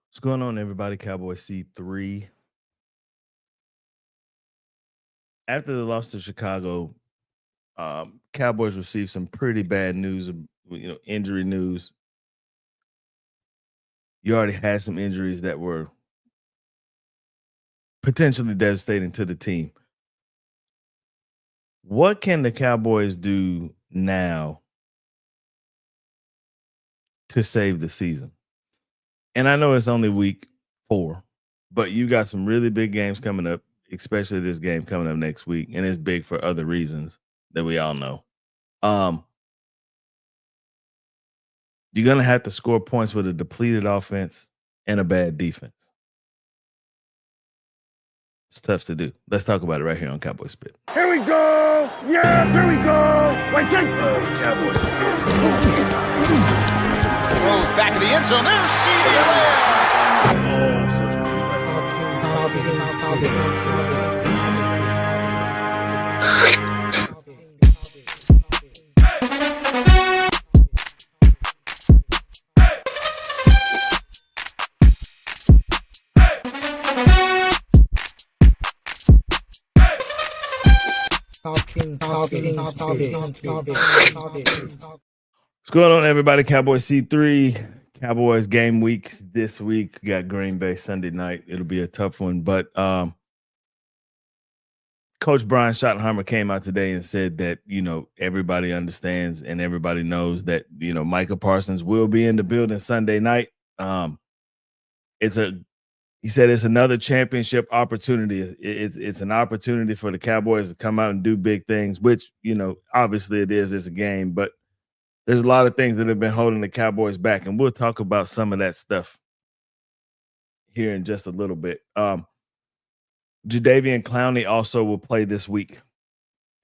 What's going on, everybody? Cowboy C3. After the loss to Chicago, Cowboys received some pretty bad news, injury news. You already had some injuries that were potentially devastating to the team. What can the Cowboys do now to save the season? And I know it's only week 4, but you got some really big games coming up, especially this game coming up next week, and it's big for other reasons that we all know. Um, You're gonna have to score points with a depleted offense and a bad defense. It's tough to do. Let's talk about it right here on Cowboy Spit. Here we go! Yeah, here we go! Wait, take Cowboy Throws back in the end zone. There's What's going on, everybody? Cowboy C3. Cowboys game week this week. We got Green Bay Sunday night. It'll be a tough one, but Coach Brian Schottenheimer came out today and said that, everybody understands and everybody knows that, Micah Parsons will be in the building Sunday night. He said it's another championship opportunity. It's an opportunity for the Cowboys to come out and do big things, which, obviously it is. It's a game, but there's a lot of things that have been holding the Cowboys back, and we'll talk about some of that stuff here in just a little bit. Jadeveon Clowney also will play this week.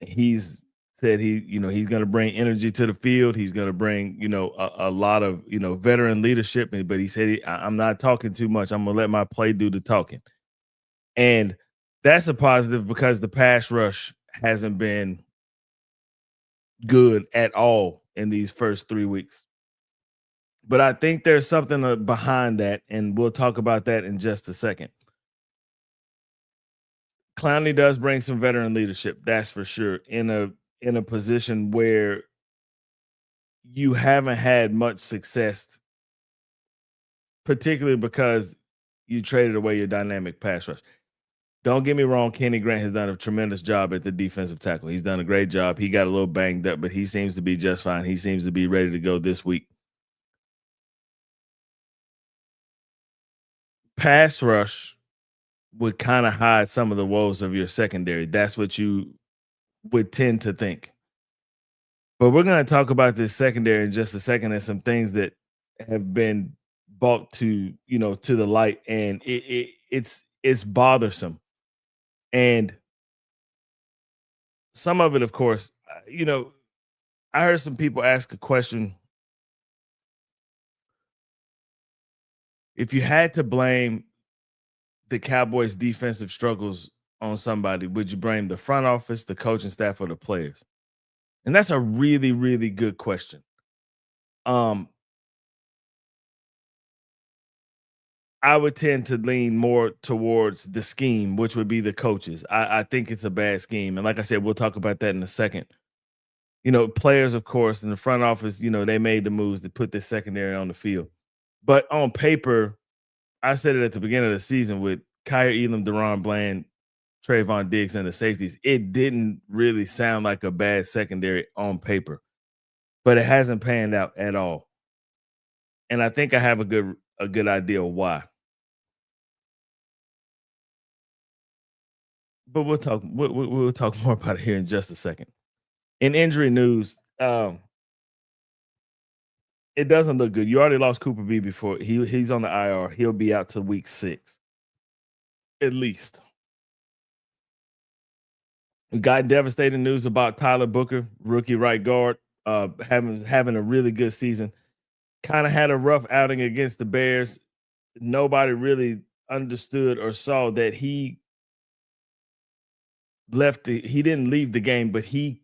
He's said he's going to bring energy to the field. He's going to bring, a lot of, veteran leadership. But he said, I'm not talking too much. I'm going to let my play do the talking. And that's a positive because the pass rush hasn't been good at all in these first 3 weeks. But I think there's something behind that, and we'll talk about that in just a second. Clowney does bring some veteran leadership, that's for sure, in a position where you haven't had much success, particularly because you traded away your dynamic pass rush. Don't get me wrong, Kenny Grant has done a tremendous job at the defensive tackle. He's done a great job. He got a little banged up, but he seems to be just fine. He seems to be ready to go this week. Pass rush would kind of hide some of the woes of your secondary. That's what you would tend to think. But we're going to talk about this secondary in just a second and some things that have been brought to the light, and it's bothersome. And some of it, of course, I heard some people ask a question. If you had to blame the Cowboys' defensive struggles on somebody, would you blame the front office, the coaching staff, or the players? And that's a really, really good question. I would tend to lean more towards the scheme, which would be the coaches. I think it's a bad scheme. And like I said, we'll talk about that in a second. Players, of course, in the front office, they made the moves to put this secondary on the field. But on paper, I said it at the beginning of the season with Kyer Elam, Deron Bland, Trayvon Diggs, and the safeties, it didn't really sound like a bad secondary on paper. But it hasn't panned out at all. And I think I have a good idea of why. But we'll talk more about it here in just a second. In injury news, it doesn't look good. You already lost Cooper B before. He's on the IR. He'll be out till week 6. At least. We got devastating news about Tyler Booker, rookie right guard, having a really good season. Kind of had a rough outing against the Bears. Nobody really understood or saw that he didn't leave the game, but he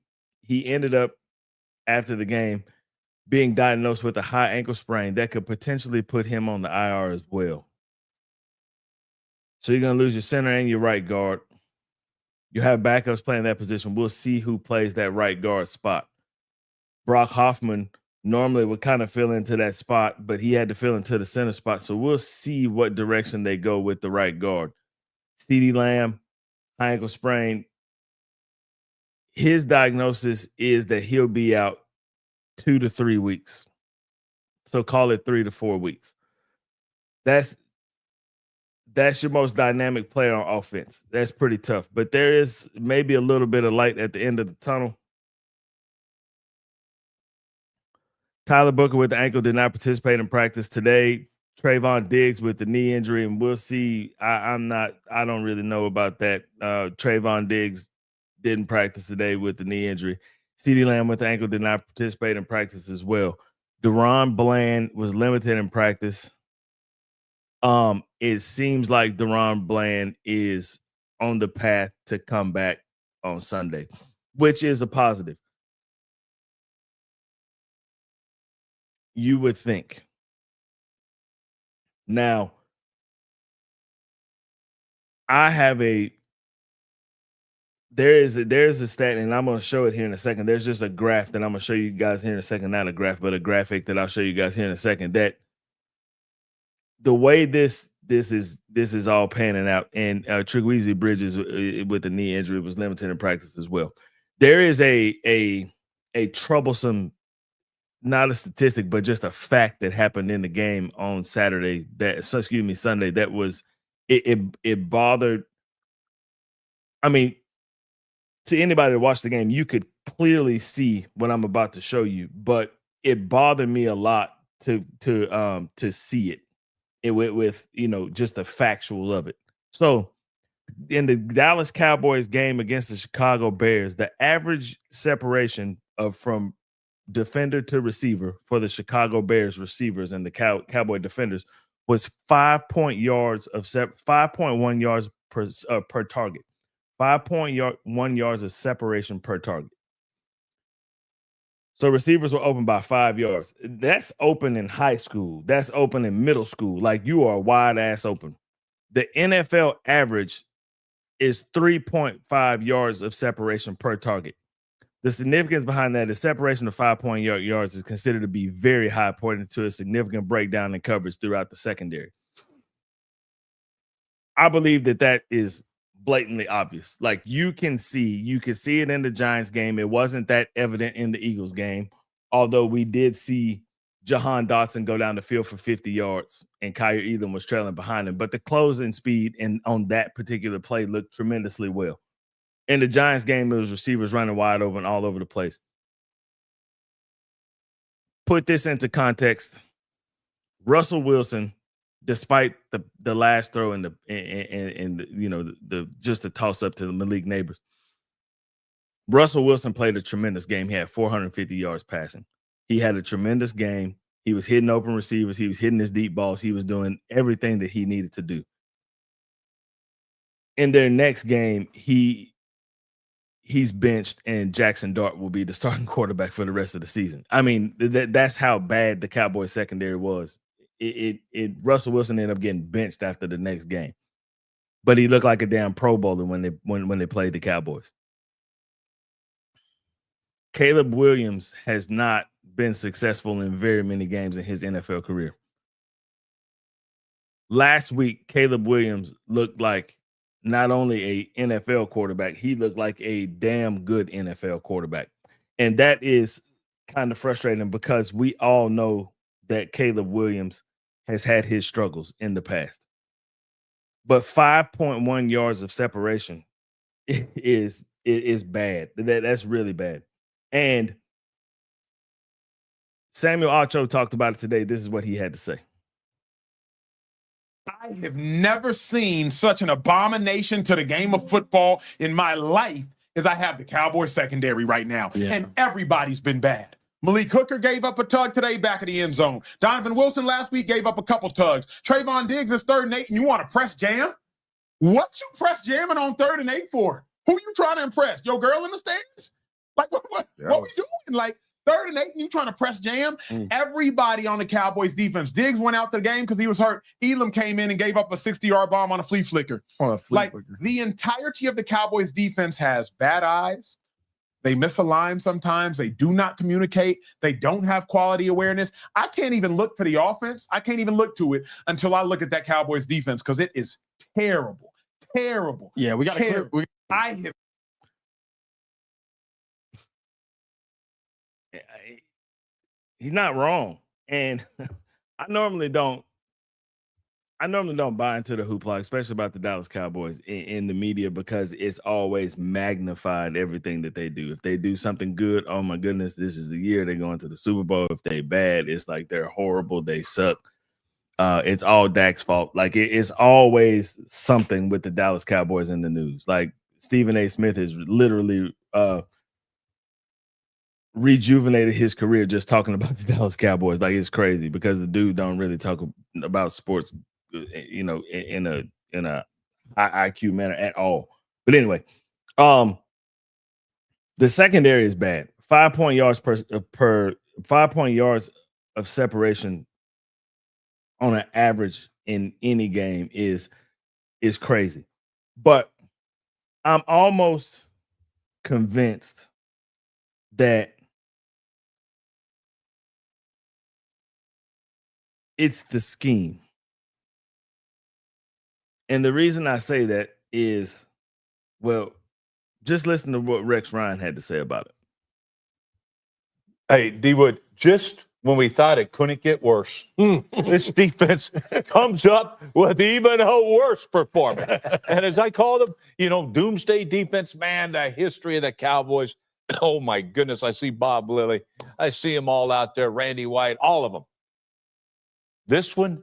ended up after the game being diagnosed with a high ankle sprain that could potentially put him on the IR as well. So you're going to lose your center and your right guard. You have backups playing that position. We'll see who plays that right guard spot. Brock Hoffman normally would kind of fill into that spot, but he had to fill into the center spot. So we'll see what direction they go with the right guard. CeeDee Lamb, high ankle sprain. His diagnosis is that he'll be out 2 to 3 weeks. So call it 3 to 4 weeks. That's your most dynamic player on offense. That's pretty tough. But there is maybe a little bit of light at the end of the tunnel. Tyler Booker with the ankle did not participate in practice today. Trayvon Diggs with the knee injury, and we'll see. I don't really know about that. Trayvon Diggs didn't practice today with the knee injury. CeeDee Lamb with the ankle did not participate in practice as well. DaRon Bland was limited in practice. It seems like DaRon Bland is on the path to come back on Sunday, which is a positive. You would think. Now, I have there's a stat, and I'm going to show it here in a second. There's just a graph that I'm going to show you guys here in a second. Not a graph, but a graphic that I'll show you guys here in a second. That the way this is all panning out, and Treguesi Bridges with the knee injury was limited in practice as well. There is a troublesome, not a statistic, but just a fact that happened in the game on Sunday. That was it bothered. I mean, to anybody that watched the game, you could clearly see what I'm about to show you, but it bothered me a lot to see it with just the factual of it. So in the Dallas Cowboys game against the Chicago Bears, the average separation from defender to receiver for the Chicago Bears receivers and the Cowboy defenders was 5.1 yards per target. 5.1 yards of separation per target. So receivers were open by 5 yards. That's open in high school. That's open in middle school. Like, you are wide ass open. The NFL average is 3.5 yards of separation per target. The significance behind that is separation of 5.0 yards is considered to be very high, pointing to a significant breakdown in coverage throughout the secondary. I believe that is blatantly obvious. Like, you can see it in the Giants game. It wasn't that evident in the Eagles game, although we did see Jahan Dotson go down the field for 50 yards and Kyer Elam was trailing behind him. But the closing speed on that particular play looked tremendously well. In the Giants game, it was receivers running wide open all over the place. Put this into context. Russell Wilson, despite the last throw and the just a toss up to the Malik Neighbors, Russell Wilson played a tremendous game. He had 450 yards passing. He had a tremendous game. He was hitting open receivers. He was hitting his deep balls. He was doing everything that he needed to do. In their next game, he's benched, and Jackson Dart will be the starting quarterback for the rest of the season. I mean, that's how bad the Cowboys secondary was. Russell Wilson ended up getting benched after the next game, but he looked like a damn Pro Bowler when they played the Cowboys. Caleb Williams has not been successful in very many games in his NFL career. Last week, Caleb Williams looked like not only a NFL quarterback, he looked like a damn good NFL quarterback. And that is kind of frustrating because we all know that Caleb Williams has had his struggles in the past. But 5.1 yards of separation is bad. That's really bad. And Samuel Acho talked about it today. This is what he had to say. I have never seen such an abomination to the game of football in my life as I have the Cowboys secondary right now. Yeah. And everybody's been bad. Malik Hooker gave up a tug today back of the end zone. Donovan Wilson last week gave up a couple tugs. Trayvon Diggs is 3rd and 8, and you want to press jam? What you press jamming on 3rd and 8 for? Who you trying to impress? Your girl in the stands? Like, what we doing? Like, 3rd and 8, and you trying to press jam. Everybody on the Cowboys defense. Diggs went out to the game because he was hurt. Elam came in and gave up a 60-yard bomb on a flea flicker. The entirety of the Cowboys defense has bad eyes. They miss a line sometimes. They do not communicate. They don't have quality awareness. I can't even look to the offense. I can't even look to it until I look at that Cowboys defense because it is terrible. Terrible. Yeah, we got to clear. He's not wrong. And I normally don't buy into the hoopla, especially about the Dallas Cowboys in the media, because it's always magnified everything that they do. If they do something good, oh my goodness, this is the year they're going to the Super Bowl. If they bad, it's like they're horrible, they suck. It's all Dak's fault. Like it's always something with the Dallas Cowboys in the news. Like Stephen A. Smith is literally rejuvenated his career just talking about the Dallas Cowboys. Like it's crazy because the dude don't really talk about sports, you know, in a high IQ manner at all. But anyway, the secondary is bad. 5 point yards per 5 point yards of separation on an average in any game is crazy. But I'm almost convinced that it's the scheme. And the reason I say that is, well, just listen to what Rex Ryan had to say about it. Hey, D-Wood, just when we thought it couldn't get worse, this defense comes up with even a worse performance. And as I call them, you know, doomsday defense, man, the history of the Cowboys. Oh, my goodness. I see Bob Lilly. I see them all out there, Randy White, all of them. This one,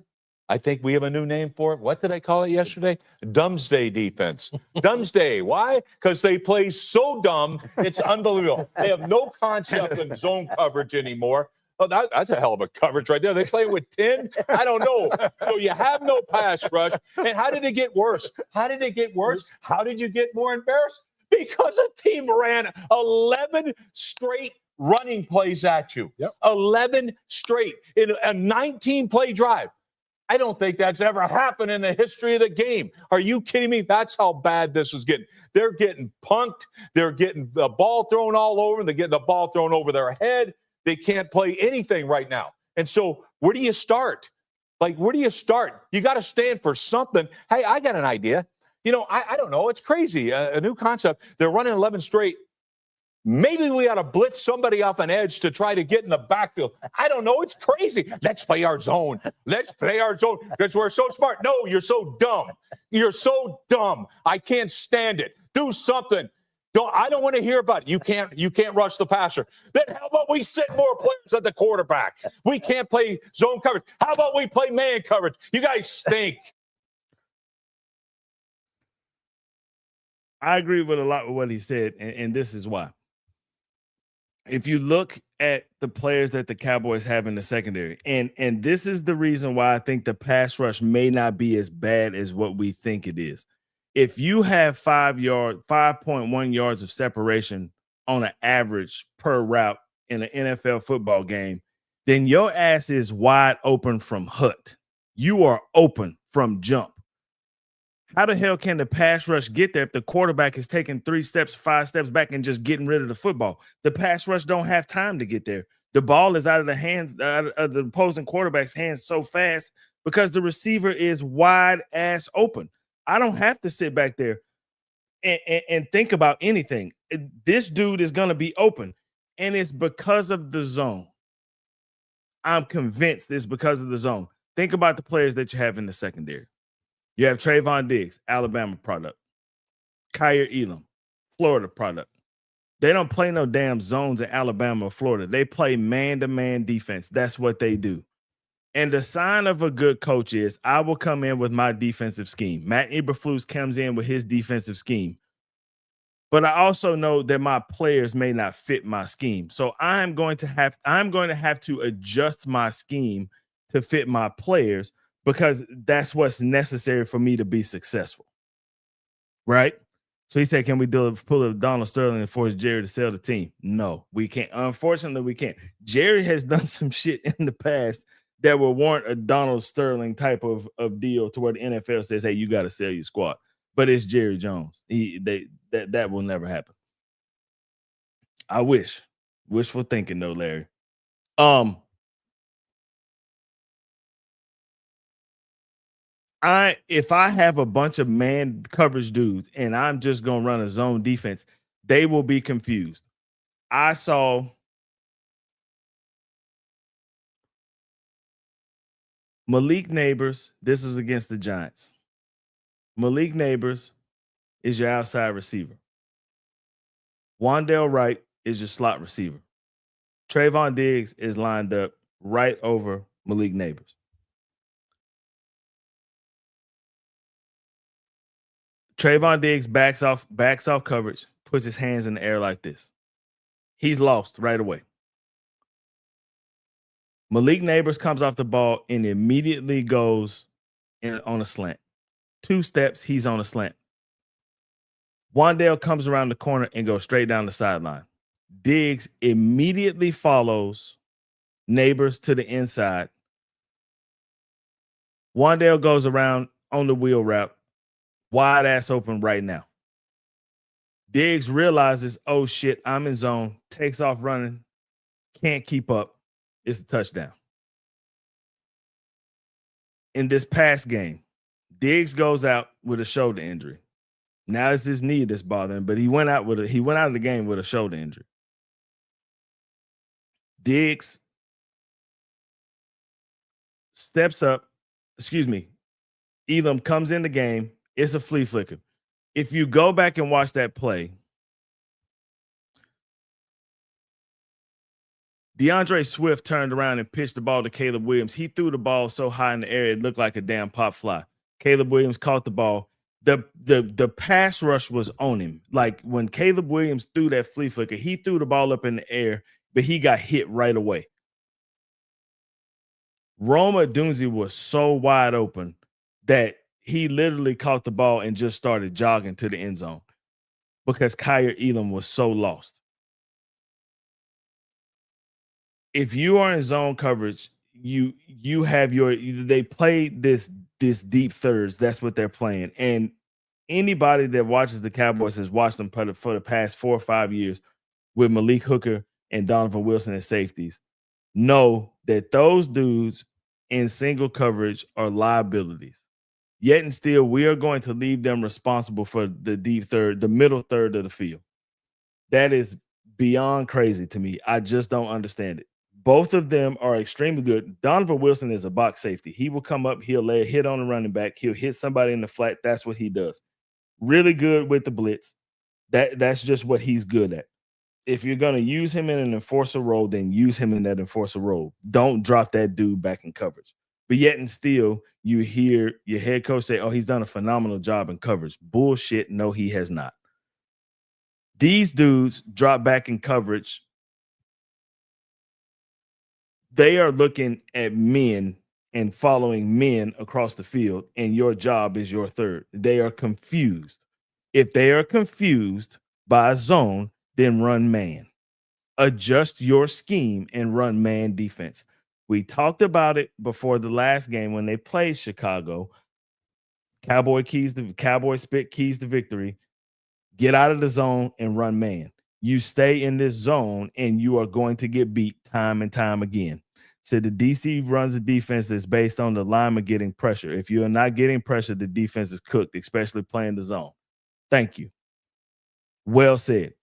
I think we have a new name for it. What did I call it yesterday? Dumbsday defense. Dumbsday. Why? Because they play so dumb, it's unbelievable. They have no concept in zone coverage anymore. Oh, that's a hell of a coverage right there. They play with 10? I don't know. So you have no pass rush. And how did it get worse? How did it get worse? How did you get more embarrassed? Because a team ran 11 straight running plays at you. Yep. 11 straight in a 19-play drive. I don't think that's ever happened in the history of the game. Are you kidding me? That's how bad this is getting. They're getting punked. They're getting the ball thrown all over. They're getting the ball thrown over their head. They can't play anything right now. And so where do you start? Like, where do you start? You got to stand for something. Hey, I got an idea. You know, I don't know. It's crazy. A new concept. They're running 11 straight. Maybe we ought to blitz somebody off an edge to try to get in the backfield. I don't know. It's crazy. Let's play our zone. Let's play our zone because we're so smart. No, you're so dumb. You're so dumb. I can't stand it. Do something. I don't want to hear about it. You can't rush the passer. Then how about we sit more players at the quarterback? We can't play zone coverage. How about we play man coverage? You guys stink. I agree with a lot with what he said, and this is why. If you look at the players that the Cowboys have in the secondary, and this is the reason why I think the pass rush may not be as bad as what we think it is. If you have 5.1 yards of separation on an average per route in an NFL football game, then your ass is wide open from hut. You are open from jump. How the hell can the pass rush get there if the quarterback is taking 3 steps, 5 steps back and just getting rid of the football? The pass rush don't have time to get there. The ball is out of the hands of the opposing quarterback's hands so fast because the receiver is wide ass open. I don't have to sit back there and think about anything. This dude is going to be open, and it's because of the zone. I'm convinced it's because of the zone. Think about the players that you have in the secondary. You have Trayvon Diggs, Alabama product. Kyer Elam, Florida product. They don't play no damn zones in Alabama or Florida. They play man-to-man defense. That's what they do. And the sign of a good coach is I will come in with my defensive scheme. Matt Eberflus comes in with his defensive scheme. But I also know that my players may not fit my scheme. So I'm going to have to adjust my scheme to fit my players, because that's what's necessary for me to be successful. Right? So he said, can we pull a Donald Sterling and force Jerry to sell the team? No, we can't. Unfortunately, we can't. Jerry has done some shit in the past that will warrant a Donald Sterling type of deal to where the NFL says, hey, you got to sell your squad. But it's Jerry Jones. That will never happen. I wish. Wishful thinking, though, Larry. If I have a bunch of man coverage dudes and I'm just gonna run a zone defense, they will be confused. I saw Malik Neighbors. This is against the Giants. Malik Neighbors is your outside receiver. Wandale Wright is your slot receiver. Trayvon Diggs is lined up right over Malik Neighbors. Trayvon Diggs backs off coverage, puts his hands in the air like this. He's lost right away. Malik Neighbors comes off the ball and immediately goes on a slant. 2 steps, he's on a slant. Wandale comes around the corner and goes straight down the sideline. Diggs immediately follows Neighbors to the inside. Wandale goes around on the wheel route, wide ass open right now. Diggs realizes, oh shit, I'm in zone, takes off running, can't keep up. It's a touchdown. In this past game, Diggs goes out with a shoulder injury. Now it's his knee that's bothering, but he went out of the game with a shoulder injury. Diggs steps up. Elam comes in the game. It's a flea flicker. If you go back and watch that play, DeAndre Swift turned around and pitched the ball to Caleb Williams. He threw the ball so high in the air it looked like a damn pop fly. Caleb Williams caught the ball. The pass rush was on him. Like when Caleb Williams threw that flea flicker, he threw the ball up in the air, but he got hit right away. Roma Dunze was so wide open that he literally caught the ball and just started jogging to the end zone because Kyer Elam was so lost. If you are in zone coverage, you have they play this deep thirds. That's what they're playing. And anybody that watches the Cowboys has watched them for the past 4 or 5 years with Malik Hooker and Donovan Wilson as safeties know that those dudes in single coverage are liabilities. Yet and still, we are going to leave them responsible for the deep third, the middle third of the field. That is beyond crazy to me. I just don't understand it. Both of them are extremely good. Donovan Wilson is a box safety. He will come up, he'll lay a hit on the running back, he'll hit somebody in the flat. That's what he does. Really good with the blitz. That's just what he's good at. If you're going to use him in an enforcer role, then use him in that enforcer role. Don't drop that dude back in coverage. But yet and still, you hear your head coach say, oh, he's done a phenomenal job in coverage. Bullshit. No, he has not. These dudes drop back in coverage. They are looking at men and following men across the field, and your job is your third. They are confused. If they are confused by a zone, then run man. Adjust your scheme and run man defense. We talked about it before the last game when they played Chicago. Cowboy spit keys to victory. Get out of the zone and run man. You stay in this zone and you are going to get beat time and time again. So the DC runs a defense that's based on the lineman getting pressure. If you are not getting pressure, the defense is cooked, especially playing the zone. Thank you. Well said.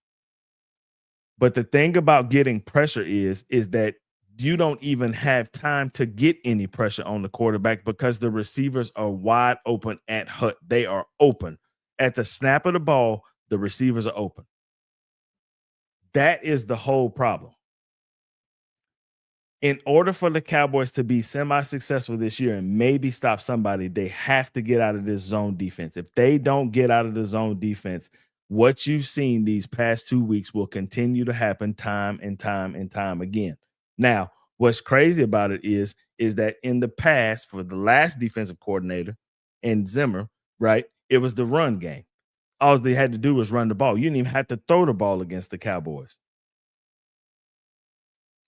But the thing about getting pressure is that you don't even have time to get any pressure on the quarterback because the receivers are wide open at Hut. They are open. At the snap of the ball, the receivers are open. That is the whole problem. In order for the Cowboys to be semi-successful this year and maybe stop somebody, they have to get out of this zone defense. If they don't get out of the zone defense, what you've seen these past 2 weeks will continue to happen time and time and time again. Now, what's crazy about it is that in the past, for the last defensive coordinator and Zimmer, right, it was the run game. All they had to do was run the ball. You didn't even have to throw the ball against the Cowboys.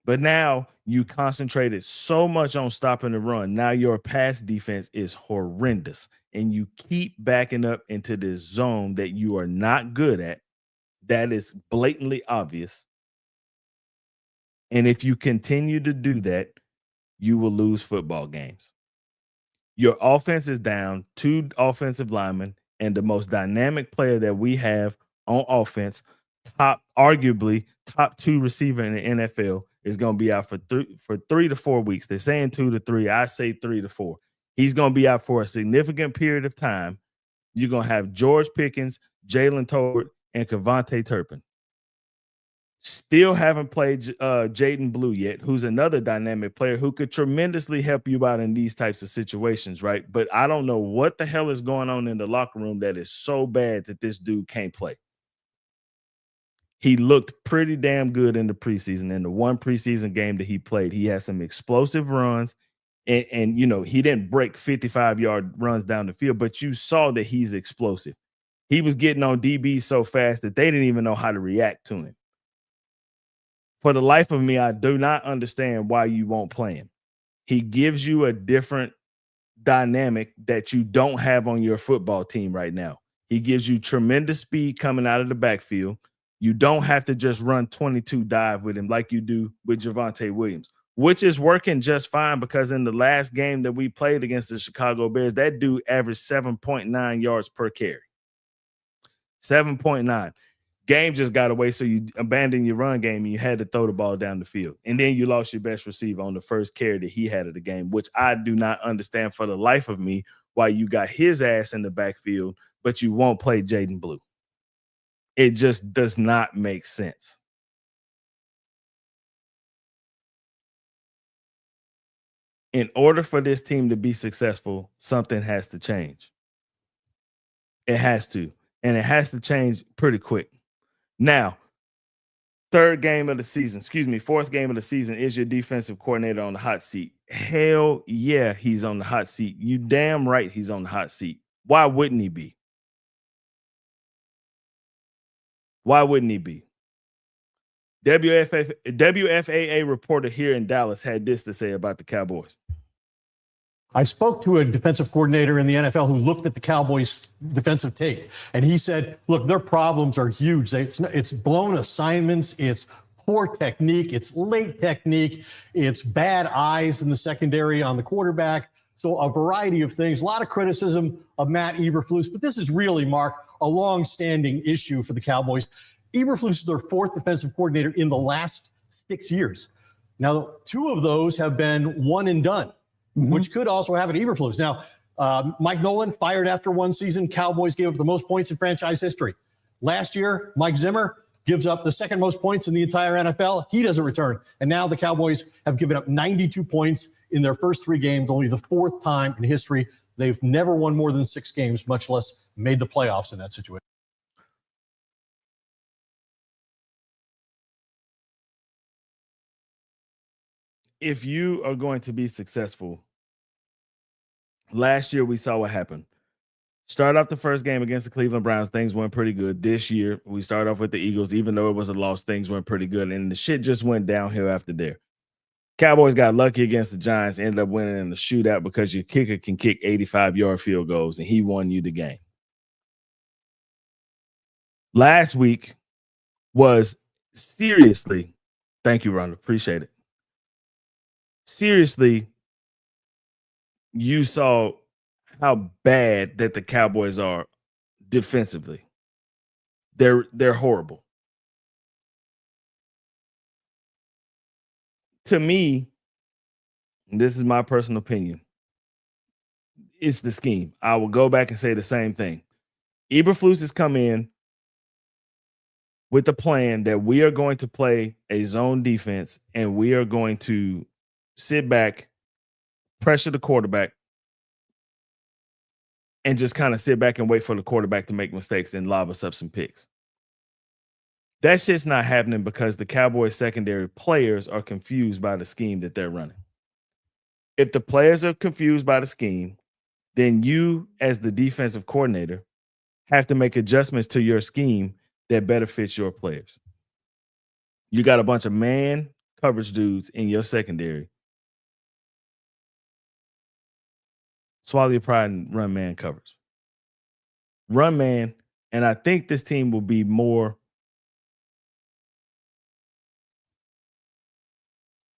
But now you concentrated so much on stopping the run. Now your pass defense is horrendous. And you keep backing up into this zone that you are not good at. That is blatantly obvious. And if you continue to do that, you will lose football games. Your offense is down 2 offensive linemen, and the most dynamic player that we have on offense, arguably top 2 receiver in the NFL, is going to be out for 3 to 4 weeks. They're saying 2 to 3. I say 3 to 4. He's going to be out for a significant period of time. You're going to have George Pickens, Jalen Tolbert, and Kevontae Turpin. Still haven't played Jaden Blue yet, who's another dynamic player who could tremendously help you out in these types of situations, right? But I don't know what the hell is going on in the locker room that is so bad that this dude can't play. He looked pretty damn good in the preseason. In the one preseason game that he played, he had some explosive runs, and you know, he didn't break 55-yard runs down the field, but you saw that he's explosive. He was getting on DB so fast that they didn't even know how to react to him. For the life of me, I do not understand why you won't play him. He gives you a different dynamic that you don't have on your football team right now. He gives you tremendous speed coming out of the backfield. You don't have to just run 22 dive with him like you do with Javonte Williams, which is working just fine because in the last game that we played against the Chicago Bears, that dude averaged 7.9 yards per carry. 7.9. Game just got away, so you abandoned your run game and you had to throw the ball down the field. And then you lost your best receiver on the first carry that he had of the game, which I do not understand for the life of me why you got his ass in the backfield, but you won't play Jaden Blue. It just does not make sense. In order for this team to be successful, something has to change. It has to. And it has to change pretty quick. Now, fourth game of the season, is your defensive coordinator on the hot seat? Hell yeah, he's on the hot seat. You damn right he's on the hot seat. Why wouldn't he be? Why wouldn't he be? WFAA reporter here in Dallas had this to say about the Cowboys. I spoke to a defensive coordinator in the NFL who looked at the Cowboys' defensive tape, and he said, look, their problems are huge. It's blown assignments. It's poor technique. It's late technique. It's bad eyes in the secondary on the quarterback. So a variety of things, a lot of criticism of Matt Eberflus, but this is really, Mark, a long-standing issue for the Cowboys. Eberflus is their 4th defensive coordinator in the last 6 years. Now, 2 of those have been one and done, which could also happen to Eberflus. Now, Mike Nolan fired after 1 season. Cowboys gave up the most points in franchise history. Last year, Mike Zimmer gives up the 2nd most points in the entire NFL. He doesn't return. And now the Cowboys have given up 92 points in their first 3 games, only the 4th time in history. They've never won more than 6 games, much less made the playoffs in that situation. If you are going to be successful, last year we saw what happened. Start off the first game against the Cleveland Browns, things went pretty good. This year, we start off with the Eagles, even though it was a loss, things went pretty good, and the shit just went downhill after there. Cowboys got lucky against the Giants, ended up winning in the shootout because your kicker can kick 85-yard field goals, and he won you the game. Last week was seriously, thank you, Ronald, appreciate it. Seriously, you saw how bad that the Cowboys are defensively. They're horrible. To me, and this is my personal opinion, it's the scheme. I will go back and say the same thing. Eberflus has come in with the plan that we are going to play a zone defense and we are going to sit back, pressure the quarterback, and just kind of sit back and wait for the quarterback to make mistakes and lob us up some picks. That shit's not happening because the Cowboys secondary players are confused by the scheme that they're running. If the players are confused by the scheme, then you, as the defensive coordinator, have to make adjustments to your scheme that better fits your players. You got a bunch of man coverage dudes in your secondary. Swallow your pride and run man coverage. Run man, and I think this team will be more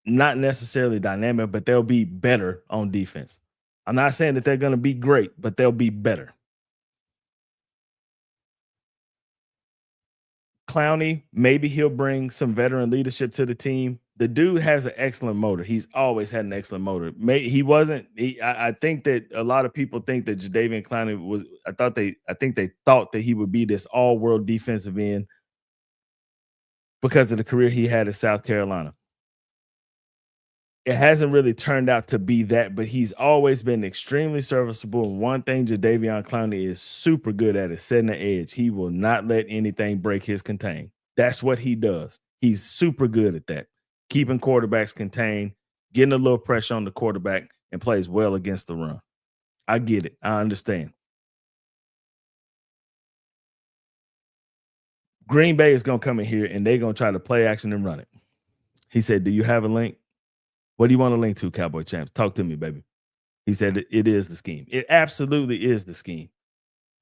not necessarily dynamic, but they'll be better on defense. I'm not saying that they're going to be great, but they'll be better. Clowney, maybe he'll bring some veteran leadership to the team. The dude has an excellent motor. He's always had an excellent motor. I think that a lot of people think that Jadeveon Clowney was. I think they thought that he would be this all-world defensive end because of the career he had at South Carolina. It hasn't really turned out to be that, but he's always been extremely serviceable. And one thing Jadeveon Clowney is super good at is setting the edge. He will not let anything break his contain. That's what he does. He's super good at that. Keeping quarterbacks contained, getting a little pressure on the quarterback, and plays well against the run. I get it. I understand. Green Bay is going to come in here, and they're going to try to play action and run it. He said, do you have a link? What do you want to link to, Cowboy Champs? Talk to me, baby. He said it is the scheme. It absolutely is the scheme.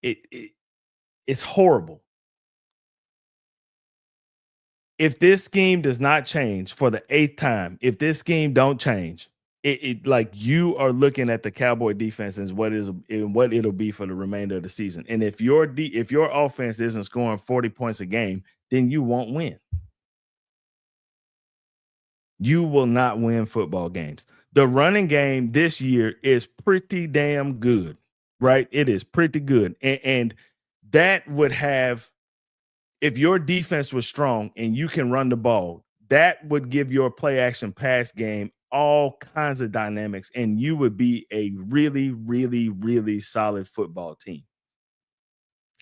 It's horrible. If this scheme does not change for the 8th time, if this scheme don't change, like you are looking at the Cowboy defense and what it'll be for the remainder of the season. And if your offense isn't scoring 40 points a game, then you won't win. You will not win football games. The running game this year is pretty damn good, right? It is pretty good. And that would have, if your defense was strong and you can run the ball, that would give your play action pass game all kinds of dynamics, and you would be a really, really, really solid football team.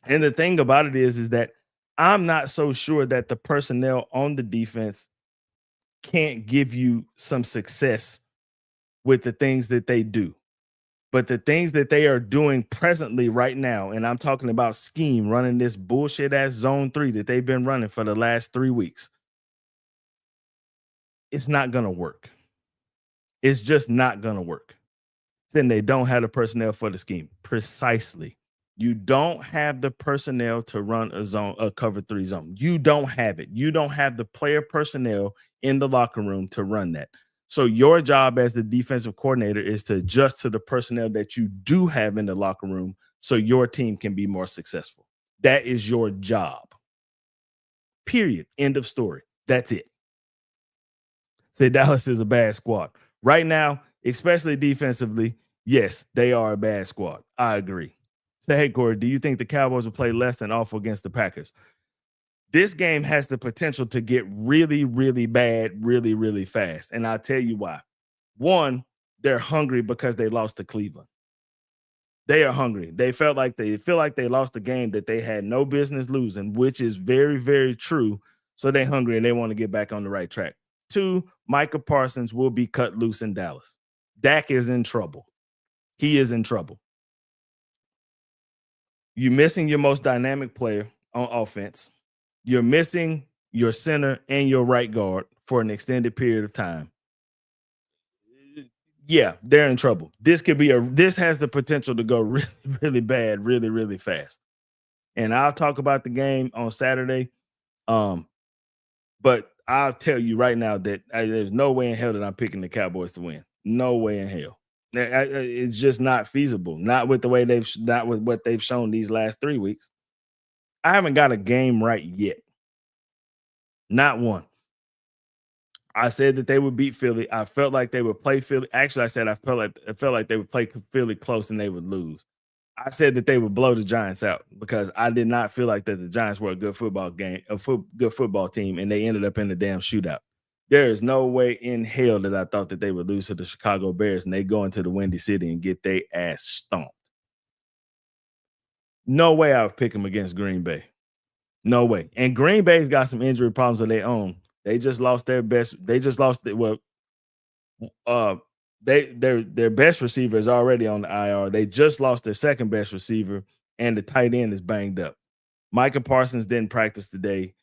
And the thing about it is that I'm not so sure that the personnel on the defense can't give you some success with the things that they do. But the things that they are doing presently right now, and I'm talking about scheme, running this bullshit ass zone 3 that they've been running for the last 3 weeks, it's not going to work. It's just not going to work. Then they don't have the personnel for the scheme. Precisely. You don't have the personnel to run a cover 3 zone. You don't have it. You don't have the player personnel in the locker room to run that. So your job as the defensive coordinator is to adjust to the personnel that you do have in the locker room so your team can be more successful. That is your job. Period. End of story. That's it. Say Dallas is a bad squad. Right now, especially defensively, yes, they are a bad squad. I agree. Say, hey, Corey, do you think the Cowboys will play less than awful against the Packers? This game has the potential to get really, really bad, really, really fast. And I'll tell you why. One, they're hungry because they lost to Cleveland. They are hungry. They feel like they lost a game that they had no business losing, which is very, very true. So they're hungry and they want to get back on the right track. 2, Micah Parsons will be cut loose in Dallas. Dak is in trouble. He is in trouble. You're missing your most dynamic player on offense. You're missing your center and your right guard for an extended period of time. Yeah, they're in trouble. This has the potential to go really, really bad, really, really fast. And I'll talk about the game on Saturday. But I'll tell you right now that there's no way in hell that I'm picking the Cowboys to win. No way in hell. It's just not feasible. Not with what they've shown these last 3 weeks. I haven't got a game right yet. Not one. I said that they would beat Philly. I felt like they would play Philly. Actually, I said I felt like they would play Philly close and they would lose. I said that they would blow the Giants out because I did not feel like that the Giants were a good football team, and they ended up in the damn shootout. There is no way in hell that I thought that they would lose to the Chicago Bears and they go into the Windy City and get their ass stomped. No way I would pick them against Green Bay. No way. And Green Bay's got some injury problems of their own. They just lost their best. They just lost their best receiver is already on the IR. They just lost their second best receiver and the tight end is banged up. Micah Parsons didn't practice today.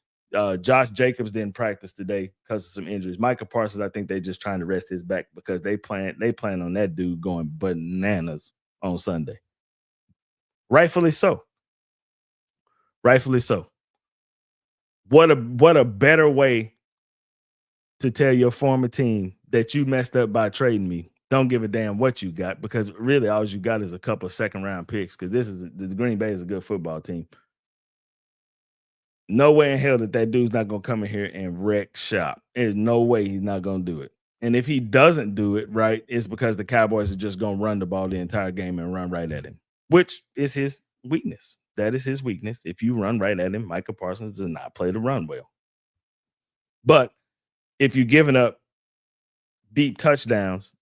Josh Jacobs didn't practice today because of some injuries. Micah Parsons, I think they're just trying to rest his back because they plan on that dude going bananas on Sunday. Rightfully so. Rightfully so. What a better way to tell your former team that you messed up by trading me. Don't give a damn what you got, because really all you got is a couple of second-round picks, because the Green Bay is a good football team. No way in hell that dude's not going to come in here and wreck shop. There's no way he's not going to do it. And if he doesn't do it, right, it's because the Cowboys are just going to run the ball the entire game and run right at him, which is his weakness. That is his weakness. If you run right at him, Micah Parsons does not play the run well. But if you're giving up deep touchdowns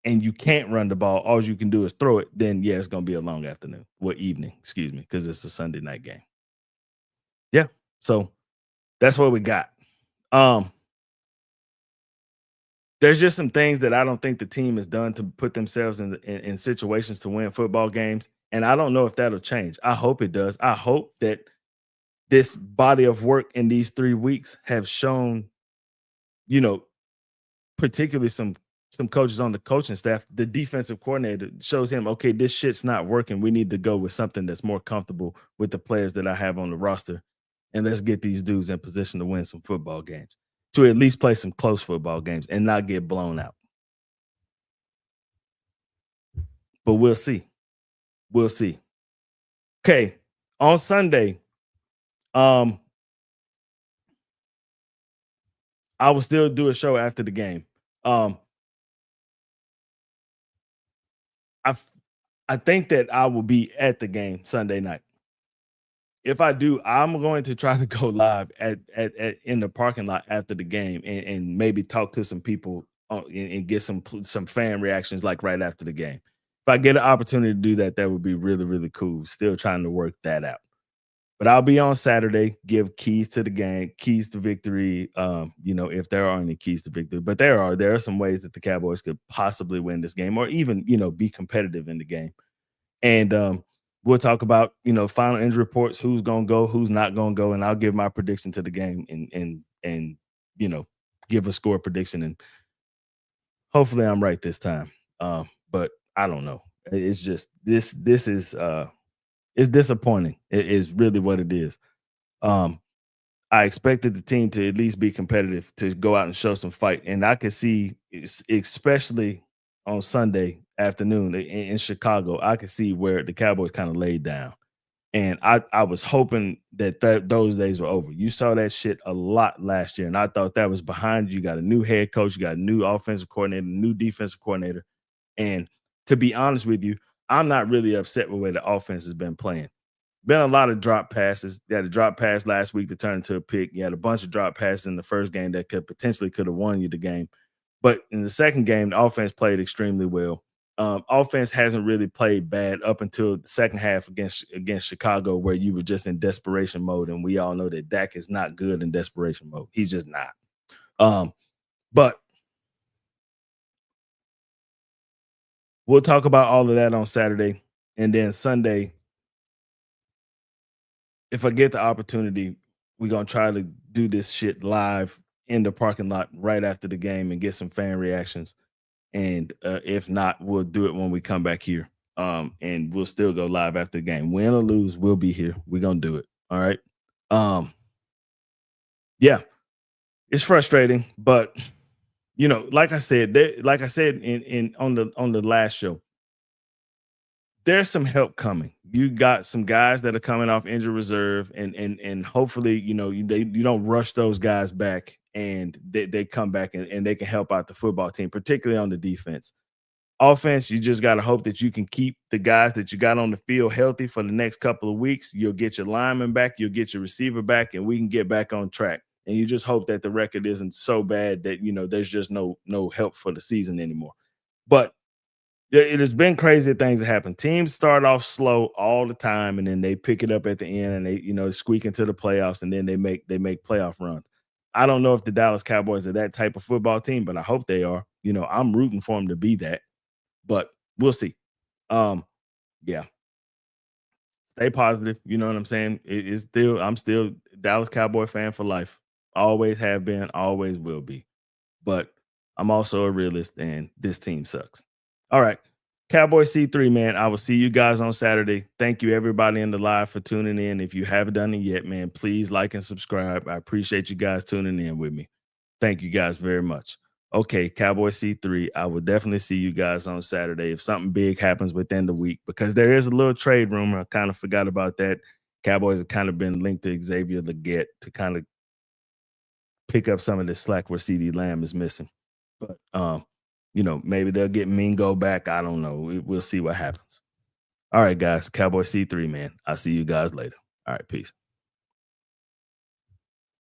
and you can't run the ball, all you can do is throw it, then yeah, it's going to be a long afternoon. Well, evening, excuse me, because it's a Sunday night game. Yeah, so that's what we got. There's just some things that I don't think the team has done to put themselves in situations to win football games, and I don't know if that'll change. I hope it does. I hope that this body of work in these 3 weeks have shown, particularly some coaches on the coaching staff, the defensive coordinator shows him, okay, this shit's not working. We need to go with something that's more comfortable with the players that I have on the roster, and let's get these dudes in position to win some football games, to at least play some close football games and not get blown out. But we'll see. We'll see. Okay, on Sunday, I will still do a show after the game. I think that I will be at the game Sunday night. If I do, I'm going to try to go live at in the parking lot after the game and maybe talk to some people and get some fan reactions like right after the game. If I get an opportunity to do that, that would be really, really cool. Still trying to work that out. But I'll be on Saturday, give keys to the game, keys to victory, if there are any keys to victory. But there are some ways that the Cowboys could possibly win this game or even, be competitive in the game. And we'll talk about, final injury reports, who's going to go, who's not going to go, and I'll give my prediction to the game and give a score prediction. And hopefully I'm right this time. But I don't know. It's just this is it's disappointing. It is really what it is. I expected the team to at least be competitive, to go out and show some fight. And I could see, especially on Sunday afternoon in Chicago, I could see where the Cowboys kind of laid down. And I was hoping that those days were over. You saw that shit a lot last year, and I thought that was behind you. You got a new head coach, you got a new offensive coordinator, new defensive coordinator. And to be honest with you, I'm not really upset with where the offense has been playing. Been a lot of drop passes. You had a drop pass last week to turn into a pick. You had a bunch of drop passes in the first game that could have won you the game. But in the second game, the offense played extremely well. Offense hasn't really played bad up until the second half against Chicago, where you were just in desperation mode. And we all know that Dak is not good in desperation mode. He's just not. But we'll talk about all of that on Saturday. And then Sunday, if I get the opportunity, we're going to try to do this shit live in the parking lot right after the game and get some fan reactions. And if not, we'll do it when we come back here. And we'll still go live after the game. Win or lose, we'll be here. We're going to do it. All right. Yeah, it's frustrating, but like I said on the last show, there's some help coming. You got some guys that are coming off injured reserve, and hopefully, you don't rush those guys back, and they come back and they can help out the football team, particularly on the defense. Offense, you just got to hope that you can keep the guys that you got on the field healthy for the next couple of weeks. You'll get your lineman back, you'll get your receiver back, and we can get back on track. And you just hope that the record isn't so bad that, there's just no help for the season anymore. But it has been crazy things that happen. Teams start off slow all the time, and then they pick it up at the end, and they squeak into the playoffs, and then they make playoff runs. I don't know if the Dallas Cowboys are that type of football team, but I hope they are. I'm rooting for them to be that, but we'll see. Yeah. Stay positive. You know what I'm saying? I'm still Dallas Cowboy fan for life. Always have been, always will be. But I'm also a realist, and this team sucks. All right. Cowboy C3, man. I will see you guys on Saturday. Thank you, everybody in the live, for tuning in. If you haven't done it yet, man, please like and subscribe. I appreciate you guys tuning in with me. Thank you guys very much. Okay, Cowboy C3, I will definitely see you guys on Saturday if something big happens within the week, because there is a little trade rumor. I kind of forgot about that. Cowboys have kind of been linked to Xavier Leggett to kind of pick up some of the slack where CD Lamb is missing. But maybe they'll get Mingo back. I don't know. We'll see what happens. All right, guys. Cowboy C3, man. I'll see you guys later. All right, peace.